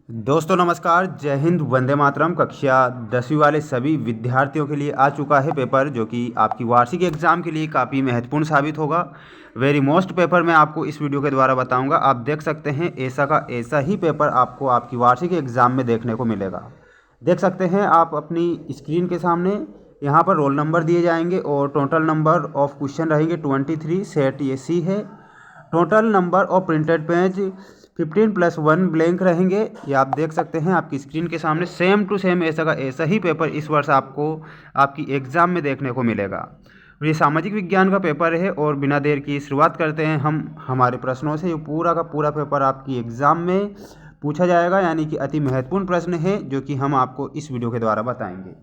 दोस्तों नमस्कार, जय हिंद, वंदे मातरम। कक्षा 10वीं वाले सभी विद्यार्थियों के लिए आ चुका है पेपर जो कि आपकी वार्षिक एग्जाम के लिए काफ़ी महत्वपूर्ण साबित होगा। वेरी मोस्ट पेपर मैं आपको इस वीडियो के द्वारा बताऊंगा। आप देख सकते हैं ऐसा का ऐसा ही पेपर आपको आपकी वार्षिक एग्जाम में देखने को मिलेगा। देख सकते हैं आप अपनी स्क्रीन के सामने, यहाँ पर रोल नंबर दिए जाएंगे और टोटल नंबर ऑफ क्वेश्चन रहेंगे 23। सेट ये सी है। Total number of printed page 15+1 blank रहेंगे। ये आप देख सकते हैं आपकी स्क्रीन के सामने। सेम टू सेम ऐसा का ऐसा ही पेपर इस वर्ष आपको आपकी एग्ज़ाम में देखने को मिलेगा। और ये सामाजिक विज्ञान का पेपर है और बिना देर की शुरुआत करते हैं हम हमारे प्रश्नों से। ये पूरा का पूरा पेपर आपकी एग्ज़ाम में पूछा जाएगा, यानी कि अति महत्वपूर्ण प्रश्न है जो कि हम आपको इस वीडियो के द्वारा बताएंगे।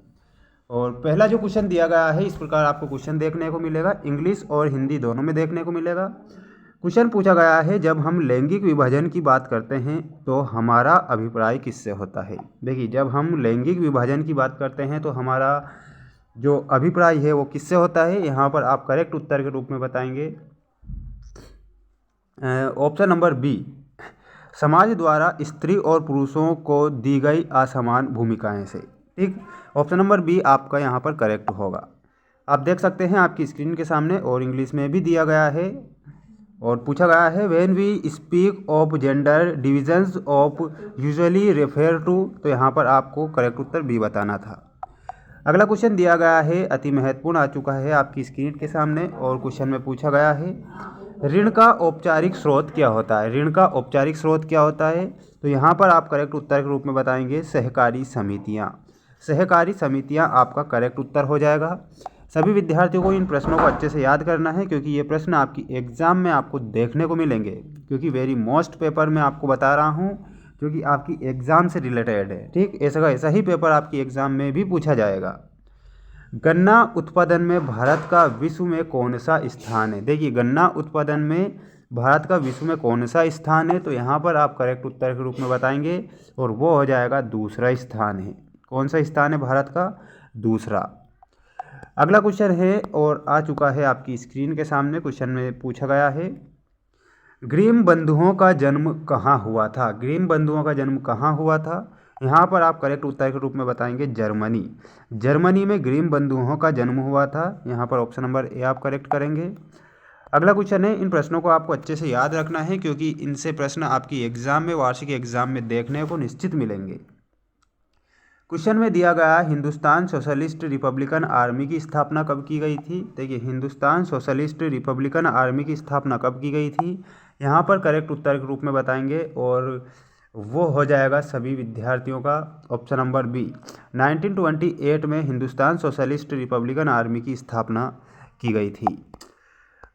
और पहला जो क्वेश्चन दिया गया है, इस प्रकार आपको क्वेश्चन देखने को मिलेगा। इंग्लिश और हिंदी दोनों में देखने को मिलेगा। क्वेश्चन पूछा गया है, जब हम लैंगिक विभाजन की बात करते हैं तो हमारा अभिप्राय किससे होता है। देखिए, जब हम लैंगिक विभाजन की बात करते हैं तो हमारा जो अभिप्राय है वो किससे होता है। यहाँ पर आप करेक्ट उत्तर के रूप में बताएंगे ऑप्शन नंबर बी, समाज द्वारा स्त्री और पुरुषों को दी गई असमान भूमिकाएं से। ठीक, ऑप्शन नंबर बी आपका यहाँ पर करेक्ट होगा। आप देख सकते हैं आपकी स्क्रीन के सामने, और इंग्लिश में भी दिया गया है और पूछा गया है, when we speak of gender divisions of usually refer to. तो यहाँ पर आपको करेक्ट उत्तर बी बताना था। अगला क्वेश्चन दिया गया है, अति महत्वपूर्ण, आ चुका है आपकी स्क्रीन के सामने और क्वेश्चन में पूछा गया है, ऋण का औपचारिक स्रोत क्या होता है। ऋण का औपचारिक स्रोत क्या होता है। तो यहाँ पर आप करेक्ट उत्तर के रूप में बताएंगे सहकारी समितियाँ। सहकारी समितियाँ आपका करेक्ट उत्तर हो जाएगा। सभी विद्यार्थियों को इन प्रश्नों को अच्छे से याद करना है क्योंकि ये प्रश्न आपकी एग्ज़ाम में आपको देखने को मिलेंगे, क्योंकि वेरी मोस्ट पेपर मैं आपको बता रहा हूँ क्योंकि आपकी एग्ज़ाम से रिलेटेड है। ठीक, ऐसा ही पेपर आपकी एग्ज़ाम में भी पूछा जाएगा। गन्ना उत्पादन में भारत का विश्व में कौन सा स्थान है। देखिए, गन्ना उत्पादन में भारत का विश्व में कौन सा स्थान है। तो यहाँ पर आप करेक्ट उत्तर के रूप में बताएंगे और वो हो जाएगा दूसरा स्थान है। कौन सा स्थान है भारत का? दूसरा। अगला क्वेश्चन है और आ चुका है आपकी स्क्रीन के सामने। क्वेश्चन में पूछा गया है, ग्रीम बंधुओं का जन्म कहाँ हुआ था। ग्रीम बंधुओं का जन्म कहाँ हुआ था। यहाँ पर आप करेक्ट उत्तर के रूप में बताएंगे जर्मनी। जर्मनी में ग्रीम बंधुओं का जन्म हुआ था। यहाँ पर ऑप्शन नंबर ए आप करेक्ट करेंगे। अगला क्वेश्चन है, इन प्रश्नों को आपको अच्छे से याद रखना है क्योंकि इनसे प्रश्न आपकी एग्जाम में, वार्षिक एग्जाम में देखने को निश्चित मिलेंगे। क्वेश्चन में दिया गया, हिंदुस्तान सोशलिस्ट रिपब्लिकन आर्मी की स्थापना कब की गई थी। देखिए, हिंदुस्तान सोशलिस्ट रिपब्लिकन आर्मी की स्थापना कब की गई थी। यहाँ पर करेक्ट उत्तर के रूप में बताएंगे और वो हो जाएगा सभी विद्यार्थियों का ऑप्शन नंबर बी, 1928 में हिंदुस्तान सोशलिस्ट रिपब्लिकन आर्मी की स्थापना की गई थी।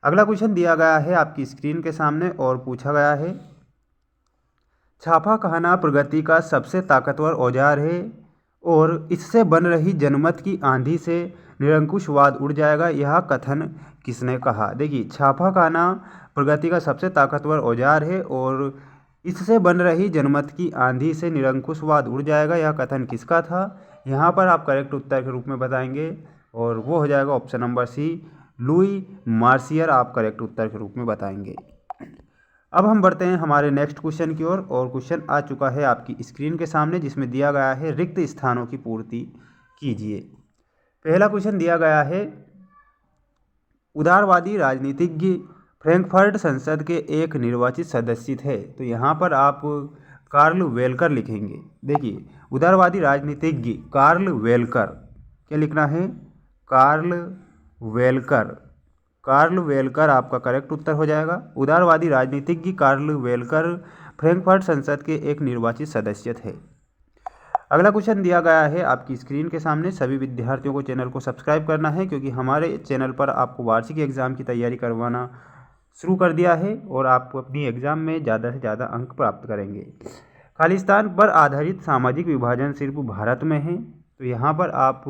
अगला क्वेश्चन दिया गया है आपकी स्क्रीन के सामने और पूछा गया है, छापा खाना प्रगति का सबसे ताकतवर औजार है और इससे बन रही जनमत की आंधी से निरंकुशवाद उड़ जाएगा, यह कथन किसने कहा। देखिए, छापा खाना प्रगति का सबसे ताकतवर औजार है और इससे बन रही जनमत की आंधी से निरंकुशवाद उड़ जाएगा, यह कथन किसका था। यहाँ पर आप करेक्ट उत्तर के रूप में बताएंगे और वो हो जाएगा ऑप्शन नंबर सी, लुई मार्सियर आप करेक्ट उत्तर के रूप में बताएंगे। अब हम बढ़ते हैं हमारे नेक्स्ट क्वेश्चन की ओर और क्वेश्चन आ चुका है आपकी स्क्रीन के सामने जिसमें दिया गया है, रिक्त स्थानों की पूर्ति कीजिए। पहला क्वेश्चन दिया गया है, उदारवादी राजनीतिज्ञ फ्रैंकफर्ट संसद के एक निर्वाचित सदस्य थे। तो यहाँ पर आप कार्ल वेलकर लिखेंगे। देखिए, उदारवादी राजनीतिज्ञ कार्ल वेलकर, क्या लिखना है, कार्ल वेलकर। कार्ल वेलकर आपका करेक्ट उत्तर हो जाएगा। उदारवादी राजनीतिज्ञ कार्ल वेलकर फ्रैंकफर्ट संसद के एक निर्वाचित सदस्य थे। अगला क्वेश्चन दिया गया है आपकी स्क्रीन के सामने। सभी विद्यार्थियों को चैनल को सब्सक्राइब करना है क्योंकि हमारे चैनल पर आपको वार्षिक एग्जाम की तैयारी करवाना शुरू कर दिया है और आप अपनी एग्जाम में ज़्यादा से ज़्यादा अंक प्राप्त करेंगे। खालिस्तान पर आधारित सामाजिक विभाजन सिर्फ भारत में है। तो यहाँ पर आप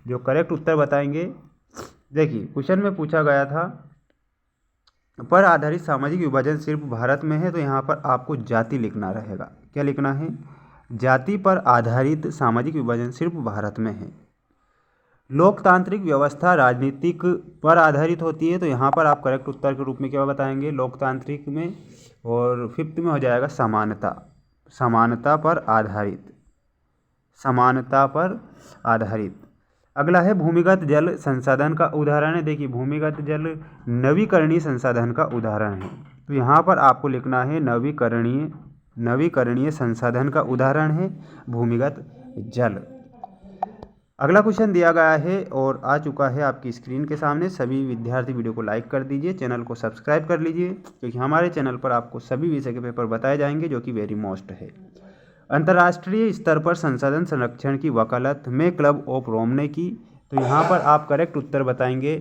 जो करेक्ट उत्तर बताएंगे, देखिए, क्वेश्चन में पूछा गया था पर आधारित सामाजिक विभाजन सिर्फ भारत में है, तो यहाँ पर आपको जाति लिखना रहेगा। क्या लिखना है, जाति पर आधारित सामाजिक विभाजन सिर्फ भारत में है। लोकतांत्रिक व्यवस्था राजनीतिक पर आधारित होती है। तो यहाँ पर आप करेक्ट उत्तर के रूप में क्या बताएंगे, लोकतांत्रिक में, और फिफ्थ में हो जाएगा समानता। समानता पर आधारित, समानता पर आधारित। अगला है भूमिगत जल संसाधन का उदाहरण है। देखिए भूमिगत जल नवीकरणीय संसाधन का उदाहरण है, तो यहाँ पर आपको लिखना है नवीकरणीय संसाधन का उदाहरण है भूमिगत जल। अगला क्वेश्चन दिया गया है और आ चुका है आपकी स्क्रीन के सामने। सभी विद्यार्थी वीडियो को लाइक कर दीजिए, चैनल को सब्सक्राइब कर लीजिए, क्योंकि हमारे चैनल पर आपको सभी विषय के पेपर बताए जाएंगे जो कि वेरी मोस्ट है। अंतर्राष्ट्रीय स्तर पर संसाधन संरक्षण की वकालत में क्लब ऑफ रोम ने की, तो यहाँ पर आप करेक्ट उत्तर बताएंगे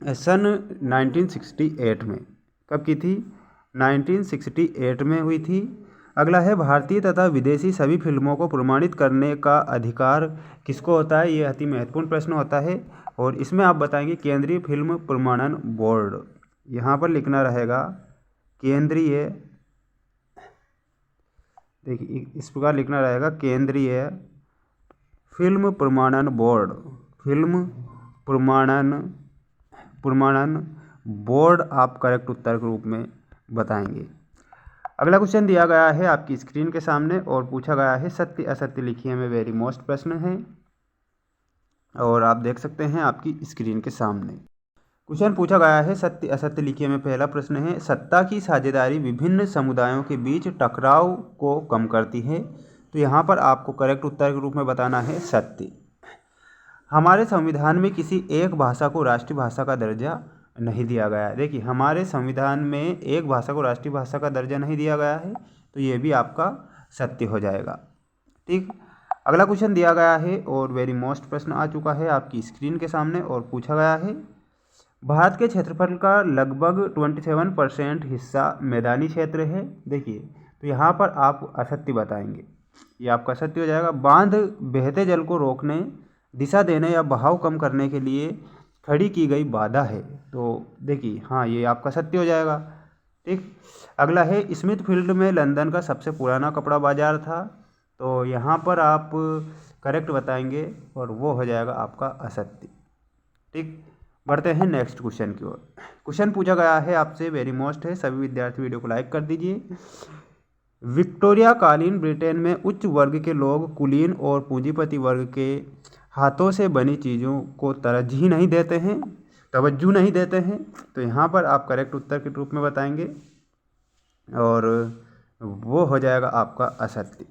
सन 1968 में। कब की थी? 1968 में हुई थी। अगला है भारतीय तथा विदेशी सभी फिल्मों को प्रमाणित करने का अधिकार किसको होता है? ये अति महत्वपूर्ण प्रश्न होता है और इसमें आप बताएंगे केंद्रीय फिल्म प्रमाणन बोर्ड। यहाँ पर लिखना रहेगा केंद्रीय, देखिए इस प्रकार लिखना रहेगा केंद्रीय फिल्म प्रमाणन बोर्ड, फिल्म प्रमाणन बोर्ड आप करेक्ट उत्तर के रूप में बताएंगे। अगला क्वेश्चन दिया गया है आपकी स्क्रीन के सामने और पूछा गया है सत्य असत्य लिखिए में वेरी मोस्ट प्रश्न है और आप देख सकते हैं आपकी स्क्रीन के सामने। क्वेश्चन पूछा गया है सत्य असत्य लिखिए में पहला प्रश्न है सत्ता की साझेदारी विभिन्न समुदायों के बीच टकराव को कम करती है, तो यहाँ पर आपको करेक्ट उत्तर के रूप में बताना है सत्य। हमारे संविधान में किसी एक भाषा को राष्ट्रीय भाषा का दर्जा नहीं दिया गया है। देखिए हमारे संविधान में एक भाषा को राष्ट्रीय भाषा का दर्जा नहीं दिया गया है, तो ये भी आपका सत्य हो जाएगा। ठीक, अगला क्वेश्चन दिया गया है और वेरी मोस्ट प्रश्न आ चुका है आपकी स्क्रीन के सामने और पूछा गया है भारत के क्षेत्रफल का लगभग 27% हिस्सा मैदानी क्षेत्र है। देखिए तो यहाँ पर आप असत्य बताएंगे, ये आपका सत्य हो जाएगा। बांध बहते जल को रोकने, दिशा देने या बहाव कम करने के लिए खड़ी की गई बाधा है, तो देखिए हाँ ये आपका सत्य हो जाएगा। ठीक, अगला है स्मिथ फील्ड में लंदन का सबसे पुराना कपड़ा बाजार था, तो यहाँ पर आप करेक्ट बताएंगे और वो हो जाएगा आपका असत्य। ठीक, बढ़ते हैं नेक्स्ट क्वेश्चन की ओर। क्वेश्चन पूछा गया है आपसे वेरी मोस्ट है, सभी विद्यार्थी वीडियो को लाइक कर दीजिए। विक्टोरिया कालीन ब्रिटेन में उच्च वर्ग के लोग कुलीन और पूंजीपति वर्ग के हाथों से बनी चीज़ों को तरजीह नहीं देते हैं, तवज्जो नहीं देते हैं, तो यहाँ पर आप करेक्ट उत्तर के रूप में बताएंगे और वो हो जाएगा आपका असत्य।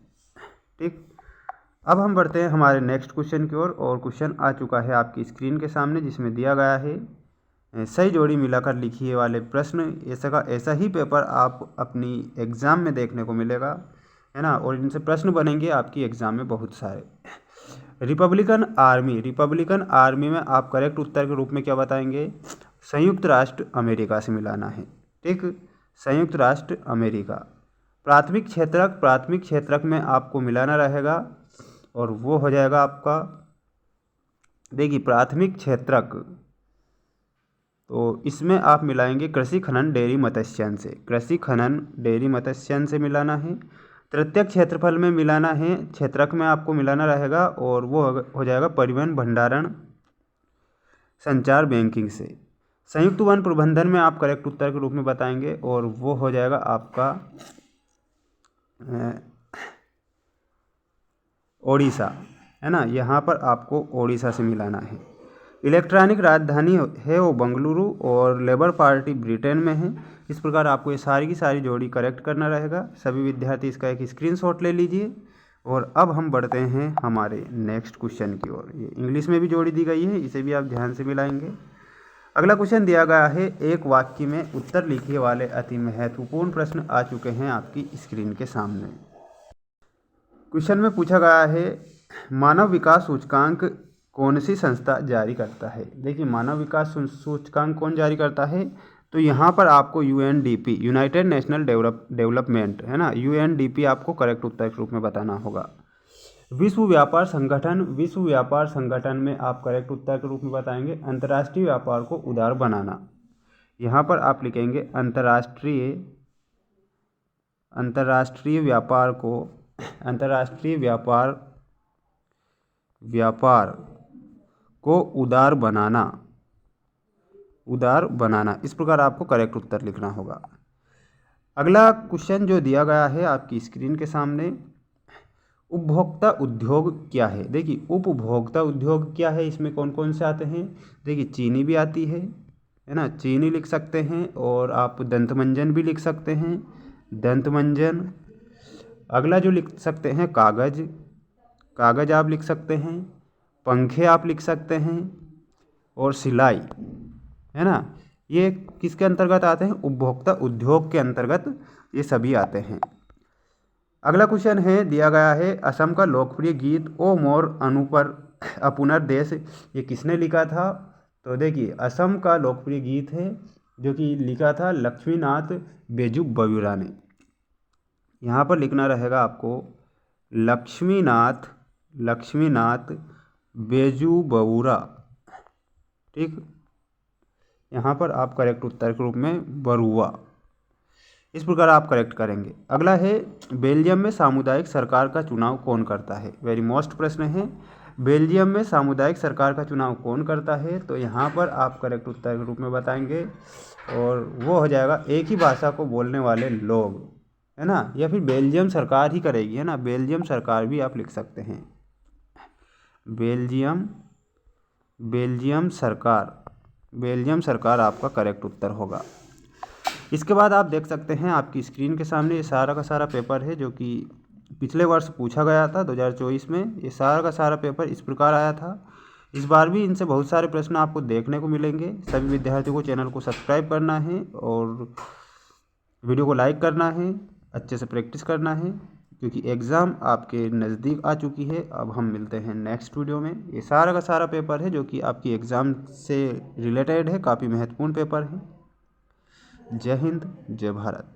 ठीक, अब हम बढ़ते हैं हमारे नेक्स्ट क्वेश्चन की ओर और क्वेश्चन आ चुका है आपकी स्क्रीन के सामने जिसमें दिया गया है सही जोड़ी मिलाकर लिखिए वाले प्रश्न। ऐसा ही पेपर आप अपनी एग्ज़ाम में देखने को मिलेगा, है ना, और इनसे प्रश्न बनेंगे आपकी एग्ज़ाम में बहुत सारे। रिपब्लिकन आर्मी में आप करेक्ट उत्तर के रूप में क्या बताएंगे? संयुक्त राष्ट्र अमेरिका से मिलाना है। ठीक, संयुक्त राष्ट्र अमेरिका। प्राथमिक क्षेत्रक में आपको मिलाना रहेगा और वो हो जाएगा आपका, देखिए प्राथमिक क्षेत्रक, तो इसमें आप मिलाएंगे कृषि खनन डेयरी मत्स्यन से, कृषि खनन डेयरी मत्स्यन से मिलाना है। तृतीय क्षेत्रफल में मिलाना है, क्षेत्रक में आपको मिलाना रहेगा और वो हो जाएगा परिवहन भंडारण संचार बैंकिंग से। संयुक्त वन प्रबंधन में आप करेक्ट उत्तर के रूप में बताएंगे और वो हो जाएगा आपका ओडिशा, है ना, यहाँ पर आपको ओडिशा से मिलाना है। इलेक्ट्रॉनिक राजधानी है वो बेंगलुरु और लेबर पार्टी ब्रिटेन में है। इस प्रकार आपको ये सारी की सारी जोड़ी करेक्ट करना रहेगा। सभी विद्यार्थी इसका एक स्क्रीनशॉट ले लीजिए और अब हम बढ़ते हैं हमारे नेक्स्ट क्वेश्चन की ओर। ये इंग्लिश में भी जोड़ी दी गई है, इसे भी आप ध्यान से मिलाएंगे। अगला क्वेश्चन दिया गया है एक वाक्य में उत्तर लिखिए वाले अति महत्वपूर्ण प्रश्न आ चुके हैं आपकी स्क्रीन के सामने। क्वेश्चन में पूछा गया है मानव विकास सूचकांक कौन सी संस्था जारी करता है? देखिए मानव विकास सूचकांक कौन जारी करता है, तो यहाँ पर आपको UNDP, यूनाइटेड नेशनल डेवलपमेंट, है ना, UNDP आपको करेक्ट उत्तर के रूप में बताना होगा। विश्व व्यापार संगठन में आप करेक्ट उत्तर के रूप में बताएंगे अंतर्राष्ट्रीय व्यापार को उदार बनाना। यहाँ पर आप लिखेंगे अंतर्राष्ट्रीय व्यापार को उदार बनाना, इस प्रकार आपको करेक्ट उत्तर लिखना होगा। अगला क्वेश्चन जो दिया गया है आपकी स्क्रीन के सामने, उपभोक्ता उद्योग क्या है। देखिए उपभोक्ता उद्योग क्या है, इसमें कौन कौन से आते हैं। देखिए चीनी भी आती है ना, चीनी लिख सकते हैं, और आप दंतमंजन भी लिख सकते हैं, दंतमंजन। अगला जो लिख सकते हैं कागज़, कागज़ आप लिख सकते हैं, पंखे आप लिख सकते हैं, और सिलाई, है ना। ये किसके अंतर्गत आते हैं, उपभोक्ता उद्योग के अंतर्गत ये सभी आते हैं। अगला क्वेश्चन है दिया गया है, असम का लोकप्रिय गीत ओ मोर अनुपर अपुनर देश, ये किसने लिखा था। तो देखिए असम का लोकप्रिय गीत है जो कि लिखा था लक्ष्मीनाथ बेजबरुवा ने। यहाँ पर लिखना रहेगा आपको लक्ष्मीनाथ बेजबरुवा, ठीक। यहाँ पर आप करेक्ट उत्तर के रूप में बरुआ, इस प्रकार आप करेक्ट करेंगे। अगला है, बेल्जियम में सामुदायिक सरकार का चुनाव कौन करता है। वेरी मोस्ट प्रश्न है, बेल्जियम में सामुदायिक सरकार का चुनाव कौन करता है। तो यहाँ पर आप करेक्ट उत्तर के रूप में बताएंगे, और वो हो जाएगा एक ही भाषा को बोलने वाले लोग, है ना, या फिर बेल्जियम सरकार ही करेगी, है ना, बेल्जियम सरकार भी आप लिख सकते हैं, बेल्जियम सरकार आपका करेक्ट उत्तर होगा। इसके बाद आप देख सकते हैं आपकी स्क्रीन के सामने ये सारा का सारा पेपर है जो कि पिछले वर्ष पूछा गया था 2024 में। ये सारा का सारा पेपर इस प्रकार आया था। इस बार भी इनसे बहुत सारे प्रश्न आपको देखने को मिलेंगे। सभी विद्यार्थियों को चैनल को सब्सक्राइब करना है और वीडियो को लाइक करना है, अच्छे से प्रैक्टिस करना है, क्योंकि एग्ज़ाम आपके नज़दीक आ चुकी है। अब हम मिलते हैं नेक्स्ट वीडियो में। ये सारा का सारा पेपर है जो कि आपकी एग्ज़ाम से रिलेटेड है, काफ़ी महत्वपूर्ण पेपर है। जय हिंद, जय भारत।